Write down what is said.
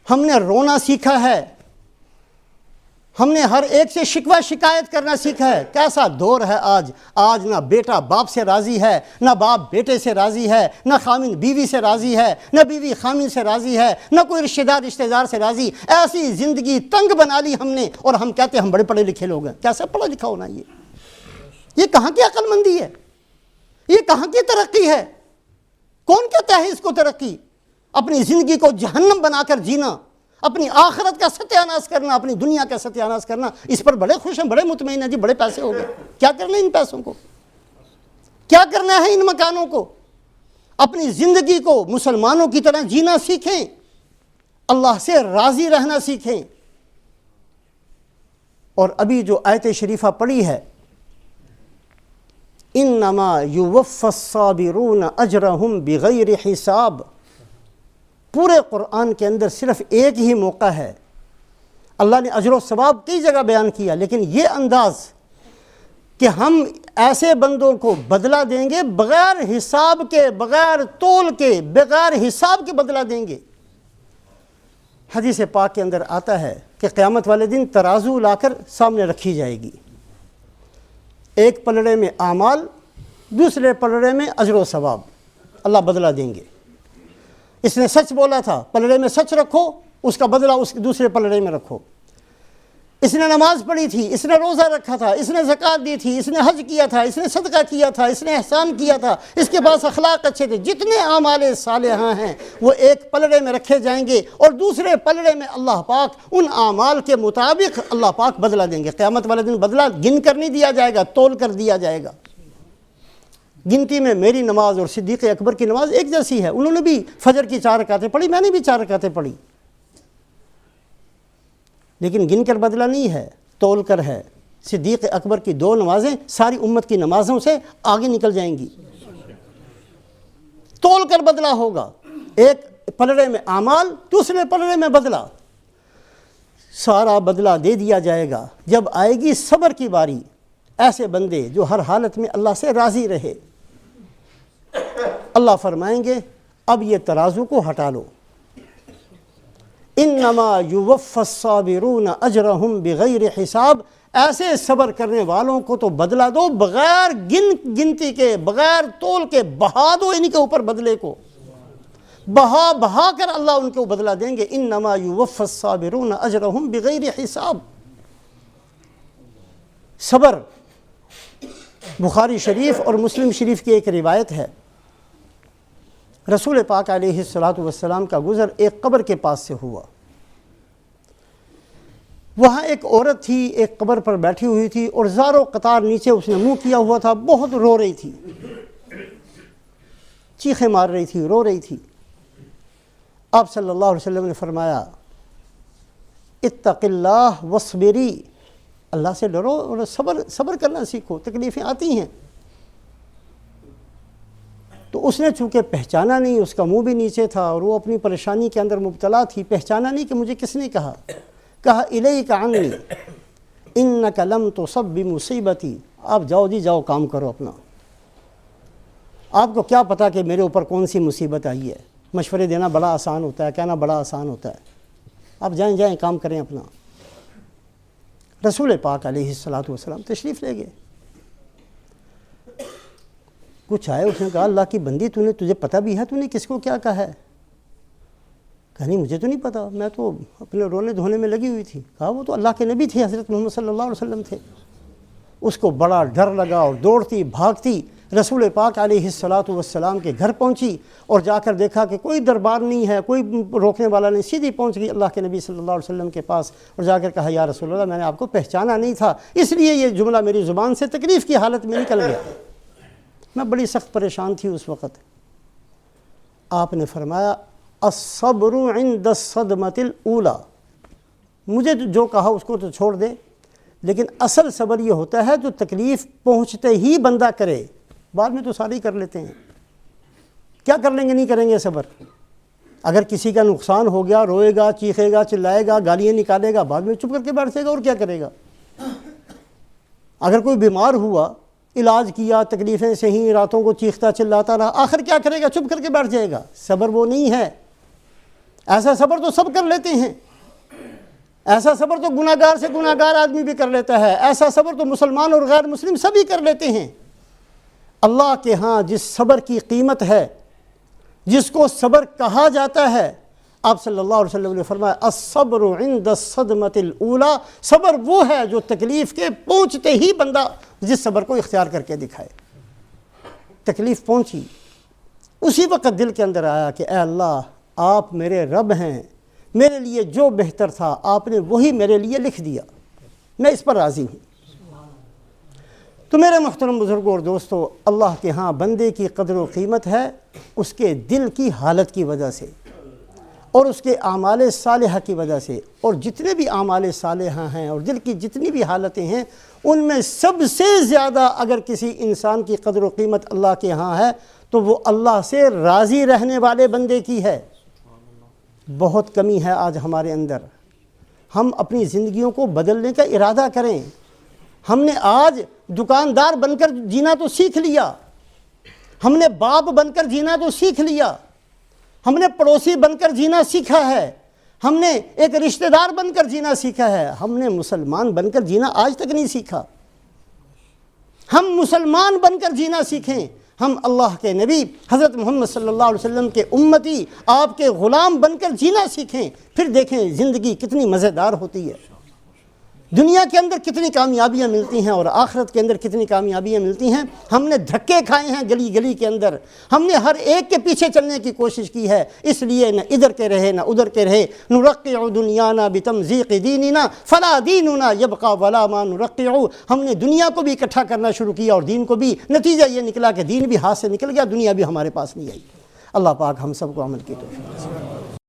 ہم نے رونا سیکھا ہے، ہم نے ہر ایک سے شکوہ شکایت کرنا سیکھا ہے۔ کیسا دور ہے آج نہ بیٹا باپ سے راضی ہے، نہ باپ بیٹے سے راضی ہے، نہ خامن بیوی سے راضی ہے، نہ بیوی خامن سے راضی ہے، نہ کوئی رشتہ دار سے راضی۔ ایسی زندگی تنگ بنا لی ہم نے، اور ہم کہتے ہیں ہم بڑے پڑھے لکھے لوگ ہیں۔ کیسا پڑھا لکھا ہونا یہ کہاں کی عقل مندی ہے؟ یہ کہاں کی ترقی ہے؟ کون کہتا ہے اس کو ترقی؟ اپنی زندگی کو جہنم بنا کر جینا، اپنی آخرت کا ستیہ ناش کرنا، اپنی دنیا کا ستیہ ناش کرنا، اس پر بڑے خوش ہیں، بڑے مطمئن ہیں، جی بڑے پیسے ہو گئے۔ کیا کرنا ہے ان پیسوں کو؟ کیا کرنا ہے ان مکانوں کو؟ اپنی زندگی کو مسلمانوں کی طرح جینا سیکھیں، اللہ سے راضی رہنا سیکھیں۔ اور ابھی جو آیت شریفہ پڑھی ہے، انما یوفی الصابرون اجرہم بغیر حساب، پورے قرآن کے اندر صرف ایک ہی موقع ہے، اللہ نے اجر و ثواب کئی جگہ بیان کیا، لیکن یہ انداز کہ ہم ایسے بندوں کو بدلہ دیں گے بغیر حساب کے، بغیر تول کے، بغیر حساب کے بدلہ دیں گے۔ حدیث پاک کے اندر آتا ہے کہ قیامت والے دن ترازو لا کر سامنے رکھی جائے گی، ایک پلڑے میں اعمال، دوسرے پلڑے میں اجر و ثواب، اللہ بدلہ دیں گے۔ اس نے سچ بولا تھا، پلڑے میں سچ رکھو، اس کا بدلہ اس دوسرے پلڑے میں رکھو۔ اس نے نماز پڑھی تھی، اس نے روزہ رکھا تھا، اس نے زکوٰۃ دی تھی، اس نے حج کیا تھا، اس نے صدقہ کیا تھا، اس نے احسان کیا تھا، اس کے پاس اخلاق اچھے تھے، جتنے اعمال صالحہ ہیں وہ ایک پلڑے میں رکھے جائیں گے، اور دوسرے پلڑے میں اللہ پاک ان اعمال کے مطابق اللہ پاک بدلہ دیں گے۔ قیامت والے دن بدلہ گن کر نہیں دیا جائے گا، تول کر دیا جائے گا۔ گنتی میں میری نماز اور صدیق اکبر کی نماز ایک جیسی ہے، انہوں نے بھی فجر کی 4 رکعتیں پڑھی، میں نے بھی 4 رکعتیں پڑھی، لیکن گن کر بدلہ نہیں ہے، تول کر ہے۔ صدیق اکبر کی 2 نمازیں ساری امت کی نمازوں سے آگے نکل جائیں گی، تول کر بدلہ ہوگا، ایک پلڑے میں اعمال، دوسرے پلڑے میں بدلہ، سارا بدلہ دے دیا جائے گا۔ جب آئے گی صبر کی باری، ایسے بندے جو ہر حالت میں اللہ سے راضی رہے، اللہ فرمائیں گے اب یہ ترازو کو ہٹا لو، انما یوفی الصابرون اجرہم بغیر حساب، ایسے صبر کرنے والوں کو تو بدلہ دو بغیر گنتی کے، بغیر تول کے، بہا دو ان کے اوپر بدلے کو، بہا کر اللہ ان کو بدلہ دیں گے۔ انما یوفی الصابرون اجرہم بغیر حساب۔ صبر، بخاری شریف اور مسلم شریف کی ایک روایت ہے، رسول پاک علیہ السلام کا گزر ایک قبر کے پاس سے ہوا، وہاں ایک عورت تھی، ایک قبر پر بیٹھی ہوئی تھی، اور زاروں قطار نیچے اس نے منہ کیا ہوا تھا، بہت رو رہی تھی، چیخیں مار رہی تھی، رو رہی تھی۔ آپ صلی اللہ علیہ وسلم نے فرمایا اتق اللہ واصبری، اللہ سے ڈرو اور صبر کرنا سیکھو، تکلیفیں آتی ہیں۔ تو اس نے چونکہ پہچانا نہیں، اس کا منہ بھی نیچے تھا اور وہ اپنی پریشانی کے اندر مبتلا تھی، پہچانا نہیں کہ مجھے کس نے کہا الیک عنی انک لم تصب بمصیبتی، آپ جاؤ جی، جاؤ کام کرو اپنا، آپ کو کیا پتا کہ میرے اوپر کون سی مصیبت آئی ہے، مشورے دینا بڑا آسان ہوتا ہے، کہنا بڑا آسان ہوتا ہے، آپ جائیں کام کریں اپنا۔ رسول پاک علیہ السلام تشریف لے گئے، کچھ آئے، اس نے کہا اللہ کی بندی تجھے پتہ بھی ہے تو نے کس کو کیا کہا ہے؟ کہا نہیں مجھے تو نہیں پتا، میں تو اپنے رونے دھونے میں لگی ہوئی تھی۔ کہا وہ تو اللہ کے نبی تھے، حضرت محمد صلی اللہ علیہ وسلم تھے۔ اس کو بڑا ڈر لگا اور دوڑتی بھاگتی رسول پاک علیہ السلام کے گھر پہنچی، اور جا کر دیکھا کہ کوئی دربار نہیں ہے، کوئی روکنے والا نہیں، سیدھی پہنچ گئی اللہ کے نبی صلی اللہ علیہ وسلم کے پاس، اور جا کر کہا یا رسول اللہ میں نے آپ کو پہچانا نہیں تھا، اس لیے یہ جملہ میری زبان سے تکلیف کی حالت میں نکل گیا، میں بڑی سخت پریشان تھی اس وقت۔ آپ نے فرمایا الصبر عند الصدمۃ الاولی، مجھے جو کہا اس کو تو چھوڑ دے، لیکن اصل صبر یہ ہوتا ہے جو تکلیف پہنچتے ہی بندہ کرے، بعد میں تو سارے ہی کر لیتے ہیں، کیا کر لیں گے، نہیں کریں گے صبر۔ اگر کسی کا نقصان ہو گیا، روئے گا، چیخے گا، چلائے گا، گالیاں نکالے گا، بعد میں چپ کر کے بیٹھ جائے گا اور کیا کرے گا۔ اگر کوئی بیمار ہوا، علاج کیا، تکلیفیں سہیں، راتوں کو چیختا چلاتا رہا، آخر کیا کرے گا، چپ کر کے بیٹھ جائے گا۔ صبر وہ نہیں ہے، ایسا صبر تو سب کر لیتے ہیں، ایسا صبر تو گناہ گار سے گناہ گار آدمی بھی کر لیتا ہے، ایسا صبر تو مسلمان اور غیر مسلم سبھی کر لیتے ہیں۔ اللہ کے ہاں جس صبر کی قیمت ہے، جس کو صبر کہا جاتا ہے، آپ صلی اللہ علیہ وسلم نے فرمایا الصبر عند الصدمۃ الاولی، صبر وہ ہے جو تکلیف کے پہنچتے ہی بندہ جس صبر کو اختیار کر کے دکھائے۔ تکلیف پہنچی، اسی وقت دل کے اندر آیا کہ اے اللہ آپ میرے رب ہیں، میرے لیے جو بہتر تھا آپ نے وہی میرے لیے لکھ دیا، میں اس پر راضی ہوں۔ تو میرے محترم بزرگوں اور دوستو، اللہ کے ہاں بندے کی قدر و قیمت ہے اس کے دل کی حالت کی وجہ سے اور اس کے اعمال صالحہ کی وجہ سے، اور جتنے بھی اعمال صالحہ ہیں اور دل کی جتنی بھی حالتیں ہیں، ان میں سب سے زیادہ اگر کسی انسان کی قدر و قیمت اللہ کے ہاں ہے تو وہ اللہ سے راضی رہنے والے بندے کی ہے۔ بہت کمی ہے آج ہمارے اندر، ہم اپنی زندگیوں کو بدلنے کا ارادہ کریں۔ ہم نے آج دکاندار بن کر جینا تو سیکھ لیا، ہم نے باپ بن کر جینا تو سیکھ لیا، ہم نے پڑوسی بن کر جینا سیکھا ہے، ہم نے ایک رشتہ دار بن کر جینا سیکھا ہے، ہم نے مسلمان بن کر جینا آج تک نہیں سیکھا۔ ہم مسلمان بن کر جینا سیکھیں، ہم اللہ کے نبی حضرت محمد صلی اللہ علیہ وسلم کے امتی، آپ کے غلام بن کر جینا سیکھیں، پھر دیکھیں زندگی کتنی مزیدار ہوتی ہے، دنیا کے اندر کتنی کامیابیاں ملتی ہیں اور آخرت کے اندر کتنی کامیابیاں ملتی ہیں۔ ہم نے دھکے کھائے ہیں گلی گلی کے اندر، ہم نے ہر ایک کے پیچھے چلنے کی کوشش کی ہے، اس لیے نہ ادھر کے رہے نہ ادھر کے رہے۔ نرقع دنیانا بتمزیق دیننا فلا دیننا یبقى ولا ما نرقع، ہم نے دنیا کو بھی اکٹھا کرنا شروع کیا اور دین کو بھی، نتیجہ یہ نکلا کہ دین بھی ہاتھ سے نکل گیا، دنیا بھی ہمارے پاس نہیں آئی۔ اللہ پاک ہم سب کو عمل کی توفیق۔